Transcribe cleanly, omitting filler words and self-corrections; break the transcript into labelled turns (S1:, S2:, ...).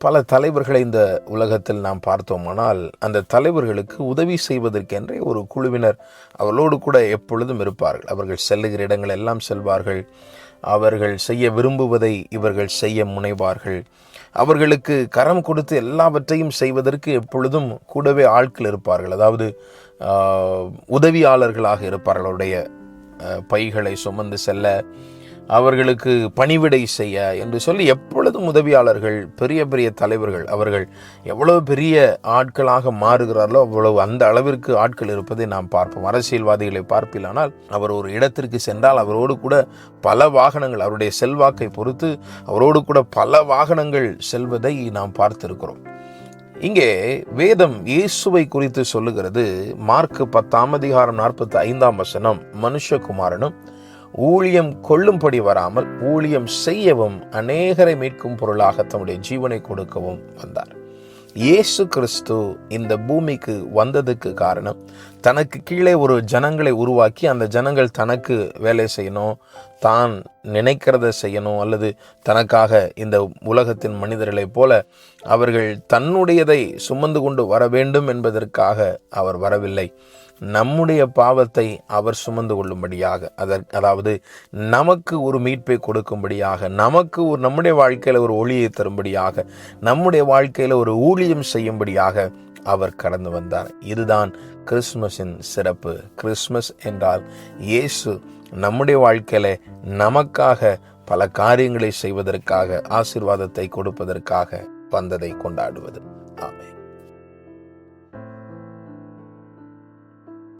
S1: பல தலைவர்களை இந்த உலகத்தில் நாம் பார்த்தோமானால் அந்த தலைவர்களுக்கு உதவி செய்வதற்கென்றே ஒரு குழுவினர் அவர்களோடு கூட எப்பொழுதும் இருப்பார்கள். அவர்கள் செல்லுகிற இடங்கள் எல்லாம் செல்வார்கள். அவர்கள் செய்ய விரும்புவதை இவர்கள் செய்ய முனைவார்கள். அவர்களுக்கு கரம் கொடுத்து எல்லாவற்றையும் செய்வதற்கு எப்பொழுதும் கூடவே ஆட்கள் இருப்பார்கள். அதாவது உதவியாளர்களாக இருப்பார்கள். அவருடைய பைகளை சுமந்து செல்ல, அவர்களுக்கு பணிவிடை செய்ய என்று சொல்லி எப்பொழுதும் உதவியாளர்கள், பெரிய பெரிய தலைவர்கள், அவர்கள் எவ்வளவு பெரிய ஆட்களாக மாறுகிறார்களோ அவ்வளவு அந்த அளவிற்கு ஆட்கள் இருப்பதை நாம் பார்ப்போம். அரசியல்வாதிகளை பார்ப்பிலானால் அவர் ஒரு இடத்திற்கு சென்றால் அவரோடு கூட பல வாகனங்கள், அவருடைய செல்வாக்கை பொறுத்து அவரோடு கூட பல வாகனங்கள் செல்வதை நாம் பார்த்திருக்கிறோம். இங்கே வேதம் இயேசுவை குறித்து சொல்லுகிறது. மார்க் 10:45 மனுஷகுமாரனும் ஊழியம் கொள்ளும்படி வராமல் ஊழியம் செய்யவும் அநேகரை மீட்கும் பொருளாக தம்முடைய ஜீவனை கொடுக்கவும் வந்தார். இயேசு கிறிஸ்து இந்த பூமிக்கு வந்ததுக்கு காரணம், தனக்கு கீழே ஒரு ஜனங்களை உருவாக்கி அந்த ஜனங்கள் தனக்கு வேலை செய்யணும், தான் நினைக்கிறத செய்யணும், அல்லது தனக்காக இந்த உலகத்தின் மனிதர்களைப் போல அவர்கள் தன்னுடையதை சுமந்து கொண்டு வர வேண்டும் என்பதற்காக அவர் வரவில்லை. நம்முடைய பாவத்தை அவர் சுமந்து கொள்ளும்படியாக, அதாவது நமக்கு ஒரு மீட்பை கொடுக்கும்படியாக, நமக்கு நம்முடைய வாழ்க்கையில் ஒரு ஒளியை தரும்படியாக, நம்முடைய வாழ்க்கையில் ஒரு ஊழியம் செய்யும்படியாக அவர் கடந்து வந்தார். இதுதான் கிறிஸ்துமஸின் சிறப்பு. கிறிஸ்துமஸ் என்றால் இயேசு நம்முடைய வாழ்க்கையில நமக்காக பல காரியங்களை செய்வதற்காக, ஆசீர்வாதத்தை கொடுப்பதற்காக வந்ததை கொண்டாடுவது. ஆமென்.